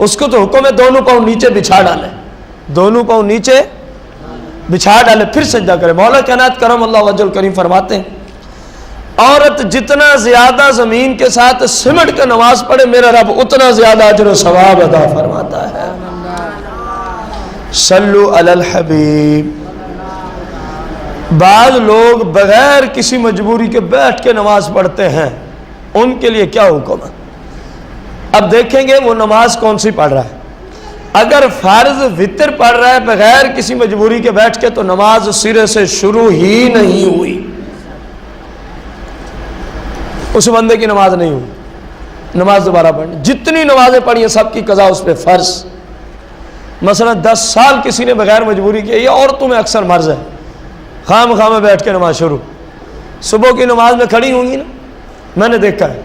اس کو تو حکم ہے دونوں پاؤں نیچے بچھا ڈالے، دونوں پاؤں نیچے بچھا ڈالے پھر سجدہ کرے۔ مولا کائنات کرم اللہ وجل کریم فرماتے ہیں عورت جتنا زیادہ زمین کے ساتھ سمٹ کے نماز پڑھے میرا رب اتنا زیادہ اجر و ثواب عطا فرماتا ہے۔ صلو علی الحبیب۔ بعض لوگ بغیر کسی مجبوری کے بیٹھ کے نماز پڑھتے ہیں، ان کے لیے کیا حکم ہے؟ اب دیکھیں گے وہ نماز کون سی پڑھ رہا ہے۔ اگر فرض وتر پڑھ رہا ہے بغیر کسی مجبوری کے بیٹھ کے تو نماز سرے سے شروع ہی نہیں ہوئی، اس بندے کی نماز نہیں ہوئی، نماز دوبارہ پڑھنی۔ جتنی نمازیں پڑھی ہیں سب کی قضا اس پہ فرض۔ مثلا 10 سال کسی نے بغیر مجبوری کی، یہ عورتوں میں اکثر مرض ہے، خام خام بیٹھ کے نماز شروع۔ صبح کی نماز میں کھڑی ہوں گی نا، میں نے دیکھا ہے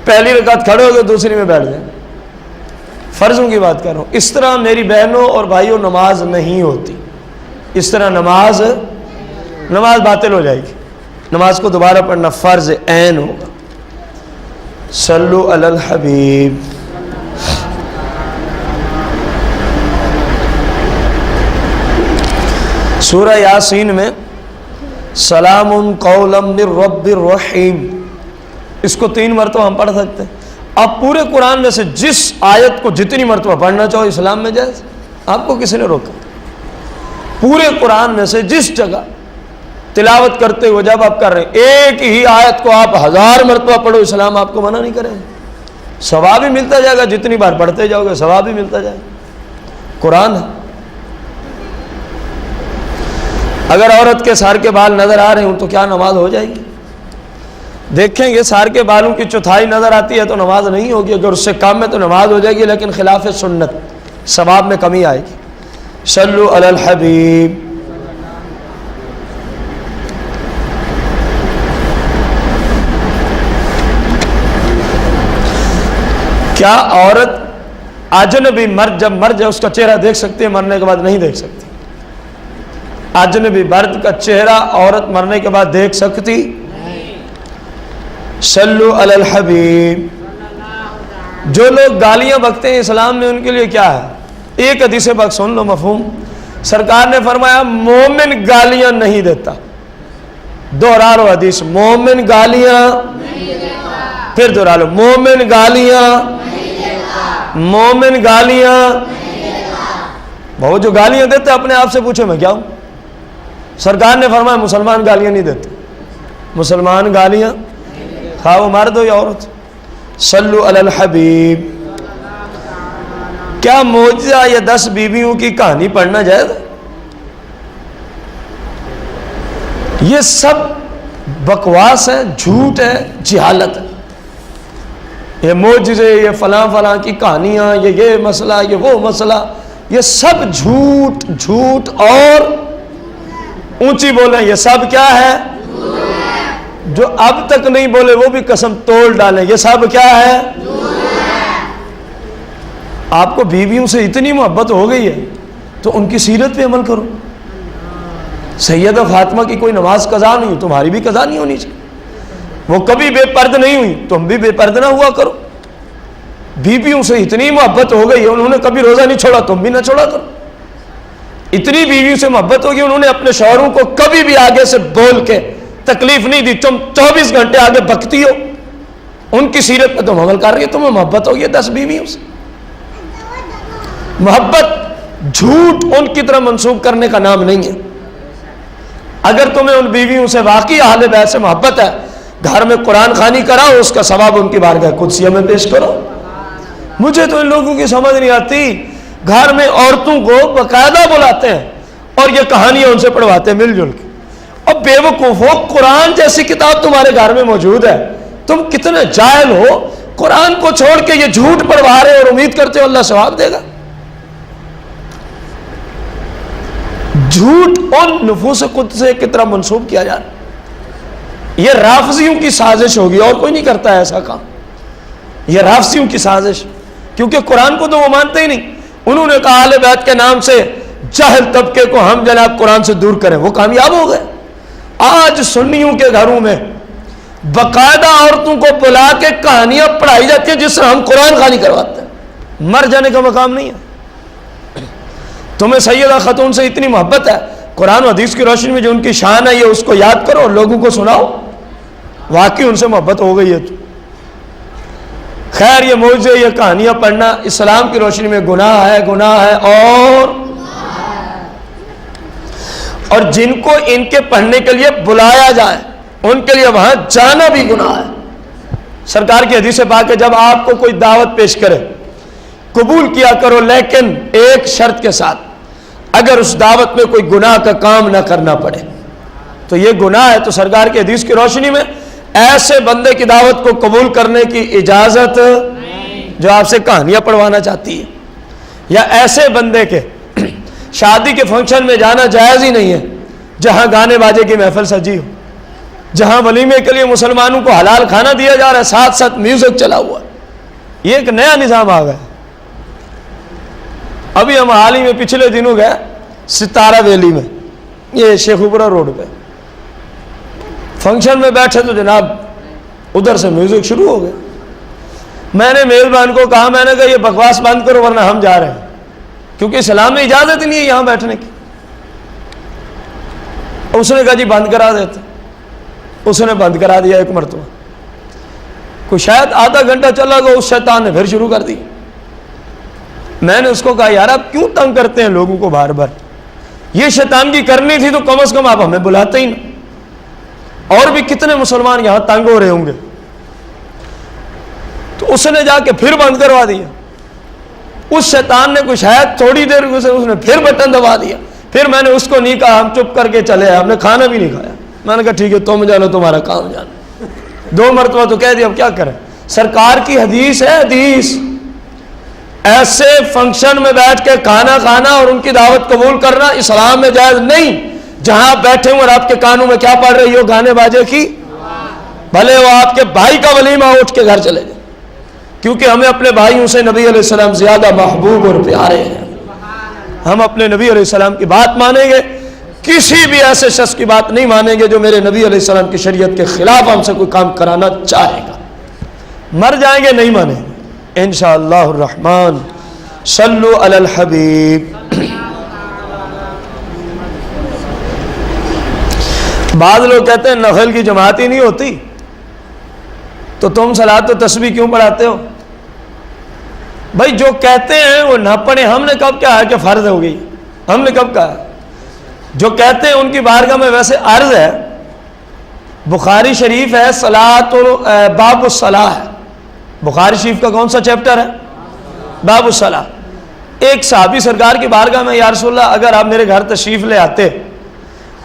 پہلی رکعت کھڑے ہو گئے دوسری میں بیٹھ جائیں، فرضوں کی بات کر رہا ہوں۔ اس طرح میری بہنوں اور بھائیوں نماز نہیں ہوتی، اس طرح نماز باطل ہو جائے گی۔ نماز کو دوبارہ پڑھنا فرض عین ہوگا۔ صلو علی الحبیب۔ سورہ یاسین میں سلام قولا من رب الرحیم، اس کو 3 مرتبہ ہم پڑھ سکتے ہیں۔ آپ پورے قرآن میں سے جس آیت کو جتنی مرتبہ پڑھنا چاہو اسلام میں جائز، آپ کو کسی نے روکا؟ پورے قرآن میں سے جس جگہ تلاوت کرتے ہوئے جب آپ کر رہے ہیں ایک ہی آیت کو آپ 1000 مرتبہ پڑھو، اسلام آپ کو منع نہیں کرے گا، ثواب ہی ملتا جائے گا، جتنی بار پڑھتے جاؤ گے ثواب ہی ملتا جائے گا۔ قرآن ہے۔ اگر عورت کے سر کے بال نظر آ رہے ہوں تو کیا نماز ہو جائے گی؟ دیکھیں گے سر کے بالوں کی چوتھائی نظر آتی ہے تو نماز نہیں ہوگی، اگر اس سے کم ہے تو نماز ہو جائے گی، لیکن خلاف سنت، ثواب میں کمی آئے گی۔ صلو علی الحبیب۔ کیا عورت اجنبی مرد جب مر جائے اس کا چہرہ دیکھ سکتی ہے، مرنے کے بعد نہیں دیکھ سکتی؟ اجنبی مرد کا چہرہ عورت مرنے کے بعد دیکھ سکتی؟ صلو علی الحبیب۔ جو لوگ گالیاں بکتے ہیں اسلام میں ان کے لیے کیا ہے؟ ایک حدیث پاک سن لو مفہوم۔ سرکار نے فرمایا مومن گالیاں نہیں دیتا، دوہرا لو حدیث، مومن گالیاں نہیں دیتا، پھر دوہرا لو، مومن گالیاں نہیں دیتا، مومن گالیاں نہیں دیتا۔ بہت جو گالیاں دیتے اپنے آپ سے پوچھو میں کیا ہوں؟ سرکار نے فرمایا مسلمان گالیاں نہیں دیتے، مسلمان گالیاں خواہ وہ مرد ہو یا عورت۔ صلو علی الحبیب۔ کیا معجزہ یا 10 بیویوں کی کہانی پڑھنا جائز ہے؟ یہ سب بکواس ہے، جھوٹ ہے، جہالت ہے۔ یہ معجزے، یہ فلاں فلاں کی کہانیاں، یہ مسئلہ، یہ وہ مسئلہ، یہ سب جھوٹ جھوٹ اور اونچی بولیں یہ سب کیا ہے؟ جو اب تک نہیں بولے وہ بھی قسم توڑ ڈالیں یہ سب کیا ہے؟ آپ کو بیویوں سے اتنی محبت ہو گئی ہے تو ان کی سیرت پہ عمل کرو۔ سیدہ فاطمہ کی کوئی نماز قضا نہیں، تمہاری بھی قضا نہیں ہونی چاہیے۔ وہ کبھی بے پرد نہیں ہوئی، تم بھی بے پرد نہ ہوا کرو۔ بیویوں سے اتنی محبت ہو گئی ہے، انہوں نے کبھی روزہ نہیں چھوڑا، تم بھی نہ چھوڑا کرو۔ اتنی بیویوں سے محبت ہوگی، انہوں نے اپنے شوہروں کو کبھی بھی آگے سے بول کے تکلیف نہیں دی، تم 24 گھنٹے آگے بکتی ہو، ان کی سیرت پہ تم عمل کر رہی ہو، تمہیں محبت ہوگی 10 بیویوں سے۔ محبت جھوٹ ان کی طرح منسوب کرنے کا نام نہیں ہے۔ اگر تمہیں ان بیویوں سے واقعی اہل بیت سے محبت ہے، گھر میں قرآن خوانی کراؤ، اس کا ثواب ان کی بارگاہ قدسیہ میں پیش کرو۔ مجھے تو ان لوگوں کی سمجھ نہیں آتی، گھر میں عورتوں کو باقاعدہ بلاتے ہیں اور یہ کہانیاں ان سے پڑھواتے ہیں مل جل کے۔ اور بے وقوفو، قرآن جیسی کتاب تمہارے گھر میں موجود ہے، تم کتنے جاہل ہو، قرآن کو چھوڑ کے یہ جھوٹ پڑھوا رہے اور امید کرتے ہو اللہ ثواب دے گا۔ جھوٹ ان نفوس قدسیہ کی طرح منسوب کیا جا رہا ہے۔ یہ رافضیوں کی سازش ہوگی، اور کوئی نہیں کرتا ہے ایسا کام۔ یہ رافضیوں کی سازش، کیونکہ قرآن کو تو وہ مانتے ہی نہیں۔ انہوں نے کہا اہل بیت کے نام سے جاہل طبقے کو ہم جناب قرآن سے دور کریں، وہ کامیاب ہو گئے۔ آج سنیوں کے گھروں میں باقاعدہ عورتوں کو بلا کے کہانیاں پڑھائی جاتی ہیں جس سے ہم قرآن خوانی کرواتے ہیں۔ مر جانے کا مقام نہیں ہے. تمہیں سیدہ خاتون سے اتنی محبت ہے, قرآن و حدیث کی روشنی میں جو ان کی شان ہے یہ اس کو یاد کرو اور لوگوں کو سناؤ, واقعی ان سے محبت ہو گئی ہے تو. خیر یہ معجزے, یہ کہانیاں پڑھنا اسلام کی روشنی میں گناہ ہے اور جن کو ان کے پڑھنے کے لیے بلایا جائے ان کے لیے وہاں جانا بھی گناہ ہے. سرکار کی حدیث پاک ہے جب آپ کو کوئی دعوت پیش کرے قبول کیا کرو, لیکن ایک شرط کے ساتھ, اگر اس دعوت میں کوئی گناہ کا کام نہ کرنا پڑے تو یہ گناہ ہے. تو سرکار کی حدیث کی روشنی میں ایسے بندے کی دعوت کو قبول کرنے کی اجازت جو آپ سے کہانیاں پڑھوانا چاہتی ہے, یا ایسے بندے کے شادی کے فنکشن میں جانا جائز ہی نہیں ہے جہاں گانے باجے کی محفل سجی ہو, جہاں ولیمے کے لیے مسلمانوں کو حلال کھانا دیا جا رہا ہے, ساتھ ساتھ میوزک چلا ہوا ہے. یہ ایک نیا نظام آ گیا. ابھی ہم حال ہی میں پچھلے دنوں گئے ستارہ ویلی میں, یہ شیخوپورہ روڈ پہ, فنکشن میں بیٹھے تو جناب ادھر سے میوزک شروع ہو گیا. میں نے میزبان کو کہا, میں نے کہا یہ بکواس بند کرو ورنہ ہم جا رہے ہیں, کیونکہ اسلام میں اجازت ہی نہیں ہے یہاں بیٹھنے کی. اس نے کہا جی بند کرا دیتے. اس نے بند کرا دیا ایک مرتبہ, کوئی شاید آدھا گھنٹہ چلا گیا, اس شیطان نے پھر شروع کر دی. میں نے اس کو کہا یار آپ کیوں تنگ کرتے ہیں لوگوں کو بار بار, یہ شیطان کی کرنی تھی تو کم از کم آپ ہمیں بلاتے ہی نہیں. اور بھی کتنے مسلمان یہاں تنگ ہو رہے ہوں گے. تو اس نے جا کے پھر بند کروا دیا. اس شیطان نے کوئی شاید تھوڑی دیر اس نے پھر بٹن دبا دیا. پھر میں نے اس کو نہیں کہا, ہم چپ کر کے چلے, ہم نے کھانا بھی نہیں کھایا. میں نے کہا ٹھیک ہے تم جانو تمہارا کام جانو. 2 مرتبہ تو کہہ دیا, اب کیا کریں. سرکار کی حدیث ہے, حدیث ایسے فنکشن میں بیٹھ کے کھانا کھانا اور ان کی دعوت قبول کرنا اسلام میں جائز نہیں. جہاں آپ بیٹھے ہوں اور آپ کے کانوں میں کیا پڑ رہی ہو, گانے باجے کی, بھلے وہ آپ کے بھائی کا ولیمہ, اٹھ کے گھر چلے جائیں, کیونکہ ہمیں اپنے بھائیوں سے نبی علیہ السلام زیادہ محبوب اور پیارے ہیں. ہم اپنے نبی علیہ السلام کی بات مانیں گے, کسی بھی ایسے شخص کی بات نہیں مانیں گے جو میرے نبی علیہ السلام کی شریعت کے خلاف ہم سے کوئی کام کرانا چاہے گا. مر جائیں گے نہیں مانیں گے انشاءاللہ الرحمن. صلو علی الحبیب. بعض لوگ کہتے ہیں نفل کی جماعت ہی نہیں ہوتی تو تم صلاۃ و تسبیح کیوں پڑھاتے ہو؟ بھائی جو کہتے ہیں وہ نہ پڑھیں. ہم نے کب کہا ہے کہ فرض ہو گئی؟ ہم نے کب کہا؟ جو کہتے ہیں ان کی بارگاہ میں ویسے عرض ہے, بخاری شریف ہے صلاۃ باب الصلاح ہے. بخاری شریف کا کون سا چیپٹر ہے؟ باب الصلاح. ایک صحابی سرکار کی بارگاہ میں, یا رسول اللہ اگر آپ میرے گھر تشریف لے آتے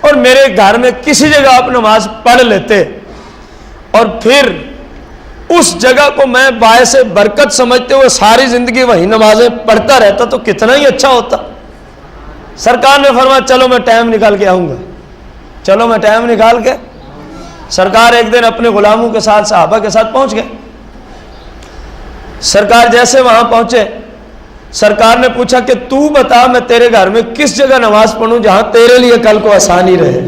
اور میرے گھر میں کسی جگہ آپ نماز پڑھ لیتے اور پھر اس جگہ کو میں باعث برکت سمجھتے ہوئے ساری زندگی وہی نمازیں پڑھتا رہتا تو کتنا ہی اچھا ہوتا. سرکار نے فرمایا چلو میں ٹائم نکال کے آؤں گا. چلو میں ٹائم نکال کے. سرکار ایک دن اپنے غلاموں کے ساتھ صحابہ کے ساتھ پہنچ گئے. سرکار جیسے وہاں پہنچے, سرکار نے پوچھا کہ تو بتا میں تیرے گھر میں کس جگہ نماز پڑھوں جہاں تیرے لیے کل کو آسانی رہے.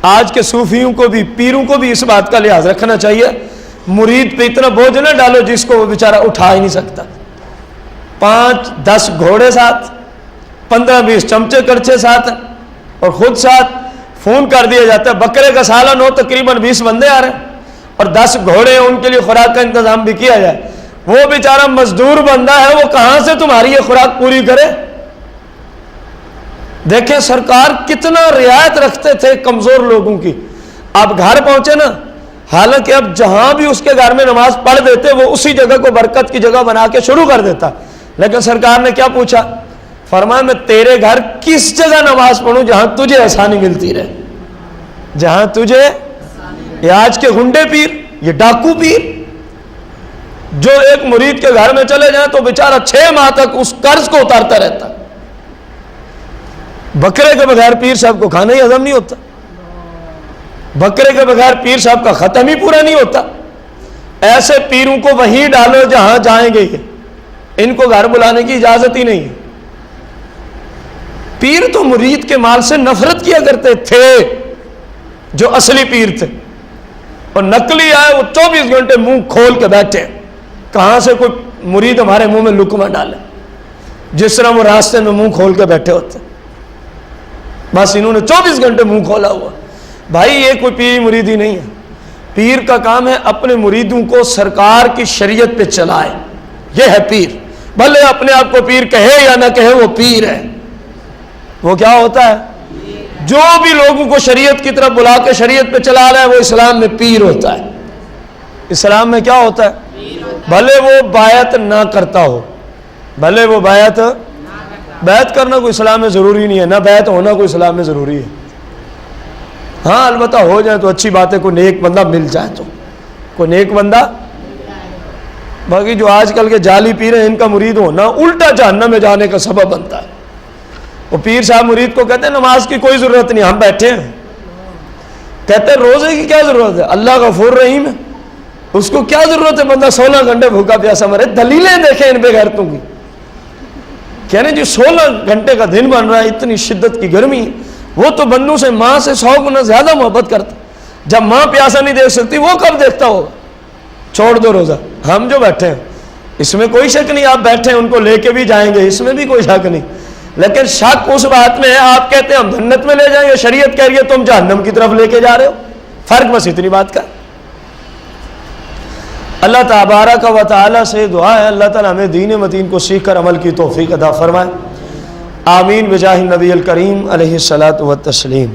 آج کے صوفیوں کو بھی, پیروں کو بھی اس بات کا لحاظ رکھنا چاہیے, مرید پہ اتنا بوجھ نہ ڈالو جس کو وہ بیچارہ اٹھا ہی نہیں سکتا. 5-10 گھوڑے ساتھ, 15-20 چمچے کرچے ساتھ اور خود ساتھ. فون کر دیا جاتا ہے بکرے کا سالن ہو, تقریباً 20 بندے آ رہے ہیں اور 10 گھوڑے ہیں, ان کے لیے خوراک کا انتظام بھی کیا جائے. وہ بیچارہ مزدور بندہ ہے, وہ کہاں سے تمہاری یہ خوراک پوری کرے؟ دیکھیں سرکار کتنا رعایت رکھتے تھے کمزور لوگوں کی. آپ گھر پہنچے نا, حالانکہ اب جہاں بھی اس کے گھر میں نماز پڑھ دیتے وہ اسی جگہ کو برکت کی جگہ بنا کے شروع کر دیتا, لیکن سرکار نے کیا پوچھا؟ فرمایا میں تیرے گھر کس جگہ نماز پڑھوں جہاں تجھے آسانی ملتی رہے, جہاں تجھے. یہ آج کے گنڈے پیر, یہ ڈاکو پیر جو ایک مرید کے گھر میں چلے جائیں تو بیچارہ 6 ماہ تک اس قرض کو اتارتا رہتا. بکرے کے بغیر پیر صاحب کو کھانا ہی ہضم نہیں ہوتا, بکرے کے بغیر پیر صاحب کا ختم ہی پورا نہیں ہوتا. ایسے پیروں کو وہیں ڈالو جہاں جائیں گے, ان کو گھر بلانے کی اجازت ہی نہیں ہے. پیر تو مرید کے مال سے نفرت کیا کرتے تھے جو اصلی پیر تھے, اور نقلی آئے وہ 24 گھنٹے منہ کھول کے بیٹھے, کہاں سے کوئی مرید ہمارے منہ میں لقمہ ڈالے جس طرح وہ راستے میں منہ کھول کے بیٹھے ہوتے. بس انہوں نے 24 گھنٹے منہ کھولا ہوا. بھائی یہ کوئی پیر مریدی نہیں ہے. پیر کا کام ہے اپنے مریدوں کو سرکار کی شریعت پہ چلائے. یہ ہے پیر. بھلے اپنے آپ کو پیر کہے یا نہ کہے, وہ پیر ہے. وہ کیا ہوتا ہے؟ جو بھی لوگوں کو شریعت کی طرف بلا کے شریعت پہ چلا رہا ہے وہ اسلام میں پیر ہوتا ہے. اسلام میں کیا ہوتا ہے؟ بھلے وہ بیعت نہ کرتا ہو, بھلے وہ بیعت کرنا کوئی اسلام میں ضروری نہیں ہے, نہ بیعت ہونا کوئی اسلام میں ضروری ہے. ہاں البتہ ہو جائے تو اچھی بات ہے, کوئی نیک بندہ مل جائے تو, کوئی نیک بندہ. باقی جو آج کل کے جعلی پیر ہیں ان کا مرید ہونا الٹا جہنم میں جانے کا سبب بنتا ہے. وہ پیر صاحب مرید کو کہتے ہیں نماز کی کوئی ضرورت نہیں, ہم بیٹھے ہیں. کہتے ہیں روزے کی کیا ضرورت ہے, اللہ غفور رحیم ہے, اس کو کیا ضرورت ہے بندہ 16 گھنٹے بھوکا پیاسا مرے. دلیلیں دیکھیں ان بے غیرتوں کی. کہہ رہے جی 16 گھنٹے کا دن بن رہا ہے, اتنی شدت کی گرمی, وہ تو بندوں سے ماں سے 100 گنا زیادہ محبت کرتا. جب ماں پیاسا نہیں دیکھ سکتی وہ کب دیکھتا ہوگا؟ چھوڑ دو روزہ. ہم جو بیٹھے ہیں اس میں کوئی شک نہیں, آپ بیٹھے ہیں ان کو لے کے بھی جائیں گے, اس میں بھی کوئی شک نہیں. لیکن شک اس بات میں ہے آپ کہتے ہیں ہم جنت میں لے جائیں گے, شریعت کہہ رہی ہے تم جہنم کی طرف لے کے جا رہے ہو. فرق بس اتنی بات کا. اللہ تبارک و تعالی سے دعا ہے اللہ تعالی ہمیں دین متین کو سیکھ کر عمل کی توفیق عطا فرمائے. آمین بجاہ النبی الکریم علیہ الصلاۃ والتسلیم.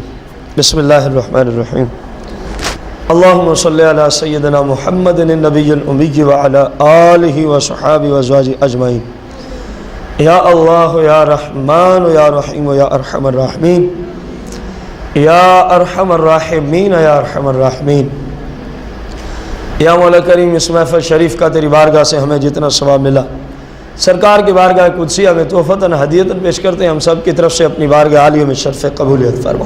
بسم اللہ الرحمن الرحیم. اللہم صلی علی سیدنا محمد النبی الامی وعلی آلہ وصحابہ وازواجہ اجمعین. یا اللہ یا رحمان یا رحیم یا ارحم الراحمین, یا ارحم الراحمین یا ارحم الراحمین. یا مولا کریم اس محفل شریف کا تیری بارگاہ سے ہمیں جتنا ثواب ملا سرکار کی بارگاہ قدسیہ میں تحفتاً ہدیتاً پیش کرتے ہیں. ہم سب کی طرف سے اپنی بارگاہ عالیہ میں شرف قبولیت فرما.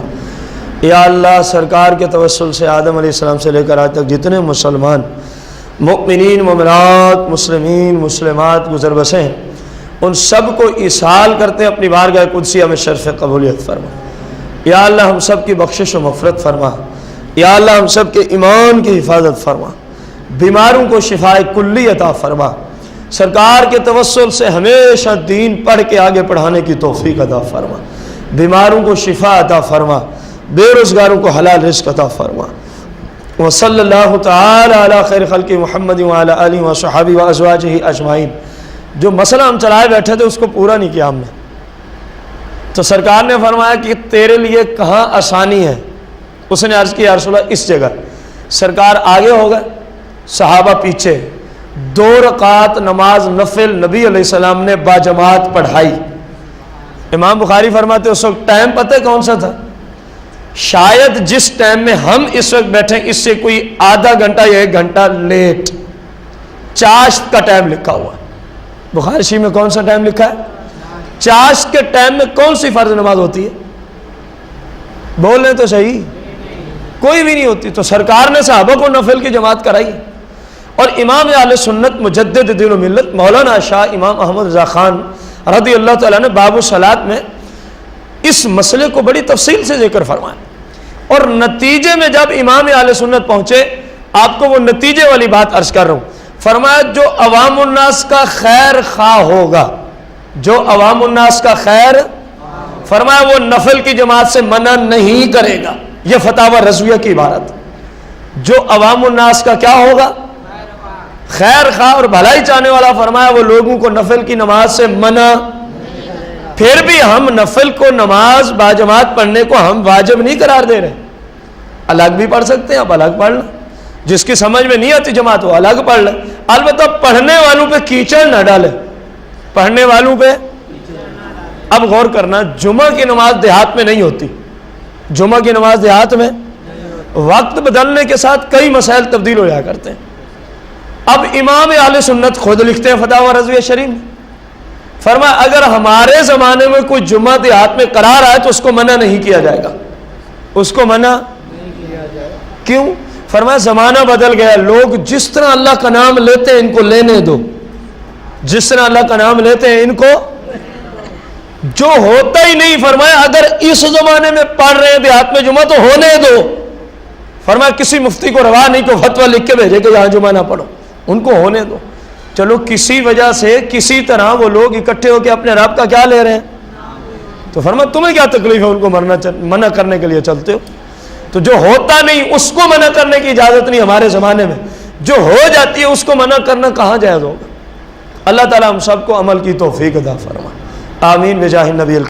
یا اللہ سرکار کے توسل سے آدم علیہ السلام سے لے کر آج تک جتنے مسلمان مؤمنین مومنات مسلمین مسلمات گزر بسے ہیں ان سب کو ایصال کرتے ہیں اپنی بارگاہ قدسیہ میں شرف قبولیت فرما. یا اللہ ہم سب کی بخشش و مغفرت فرما. یا اللہ ہم سب کے ایمان کی حفاظت فرما. بیماروں کو شفاء کلی عطا فرما. سرکار کے توسل سے ہمیشہ دین پڑھ کے آگے پڑھانے کی توفیق عطا فرما. بیماروں کو شفاء عطا فرما. بے روزگاروں کو حلال رزق عطا فرما. وصلی اللہ تعالی علی خیر خلق محمد وعلی آلہ وصحبہ وازواجہ اجمعین. جو مسئلہ ہم چلائے بیٹھے تھے اس کو پورا نہیں کیا ہم نے, تو سرکار نے فرمایا کہ تیرے لیے کہاں آسانی ہے. اس نے عرض کی یا رسول اللہ اس جگہ. سرکار آگے ہو گئے, صحابہ پیچھے. 2 رکعت نماز نفل نبی علیہ السلام نے باجماعت پڑھائی. امام بخاری فرماتے اس وقت ٹائم پتہ ہے کون سا تھا؟ شاید جس ٹائم میں ہم اس وقت بیٹھے اس سے کوئی آدھا گھنٹہ یا 1 گھنٹہ لیٹ. چاشت کا ٹائم لکھا ہوا ہے بخاری شریف میں. کون سا ٹائم لکھا ہے؟ چاشت کے ٹائم میں کون سی فرض نماز ہوتی ہے؟ بول رہے تو صحیح, کوئی بھی نہیں ہوتی. تو سرکار نے صحابہ کو نفل کی جماعت کرائی. اور امام اہل سنت مجدد دین و ملت مولانا شاہ امام احمد رضا خان رضی اللہ تعالیٰ نے باب الصلاۃ میں اس مسئلے کو بڑی تفصیل سے ذکر فرمایا. اور نتیجے میں جب امام اہل سنت پہنچے, آپ کو وہ نتیجے والی بات عرض کر رہا ہوں, فرمایا جو عوام الناس کا خیر خواہ ہوگا, جو عوام الناس کا خیر, فرمایا وہ نفل کی جماعت سے منع نہیں کرے گا. یہ فتاوی رضویہ کی عبارت. جو عوام الناس کا کیا ہوگا؟ خیر خواہ اور بھلائی چاہنے والا, فرمایا وہ لوگوں کو نفل کی نماز سے منع. پھر بھی ہم نفل کو نماز باجماعت پڑھنے کو ہم واجب نہیں قرار دے رہے. الگ بھی پڑھ سکتے ہیں, آپ الگ پڑھ لیں. جس کی سمجھ میں نہیں آتی جماعت وہ الگ پڑھ لیں. البتہ پڑھنے والوں پہ کیچڑ نہ ڈالے, پڑھنے والوں پہ. اب غور کرنا, جمعہ کی نماز دیہات میں نہیں ہوتی. جمعہ کی نماز دیہات میں وقت بدلنے کے ساتھ کئی مسائل تبدیل ہو جایا کرتے ہیں. اب امام اہل سنت خود لکھتے ہیں فتاوی رضویہ شریف میں, فرمایا اگر ہمارے زمانے میں کوئی جمعہ دیہات میں قرار آئے تو اس کو منع نہیں کیا جائے گا. اس کو منع کیوں؟ فرمایا زمانہ بدل گیا, لوگ جس طرح اللہ کا نام لیتے ہیں ان کو لینے دو. جس طرح اللہ کا نام لیتے ہیں ان کو جو ہوتا ہی نہیں. فرمایا اگر اس زمانے میں پڑھ رہے ہیں دیہات میں جمعہ تو ہونے دو. فرمایا کسی مفتی کو روا نہیں کو فتویٰ لکھ کے بھیجے کہ یہاں جمعہ نہ پڑھو, ان کو ہونے دو. چلو کسی وجہ سے کسی طرح وہ لوگ اکٹھے ہو کے اپنے رب کا کیا لے رہے ہیں، تو فرمایا تمہیں کیا تکلیف ہے ان کو منع کرنے کے لیے چلتے ہو؟ تو جو ہوتا نہیں اس کو منع کرنے کی اجازت نہیں ہمارے زمانے میں، جو ہو جاتی ہے اس کو منع کرنا کہاں جائز ہوگا؟ اللہ تعالیٰ ہم سب کو عمل کی توفیق عطا فرمائے، آمین بجاہ النبی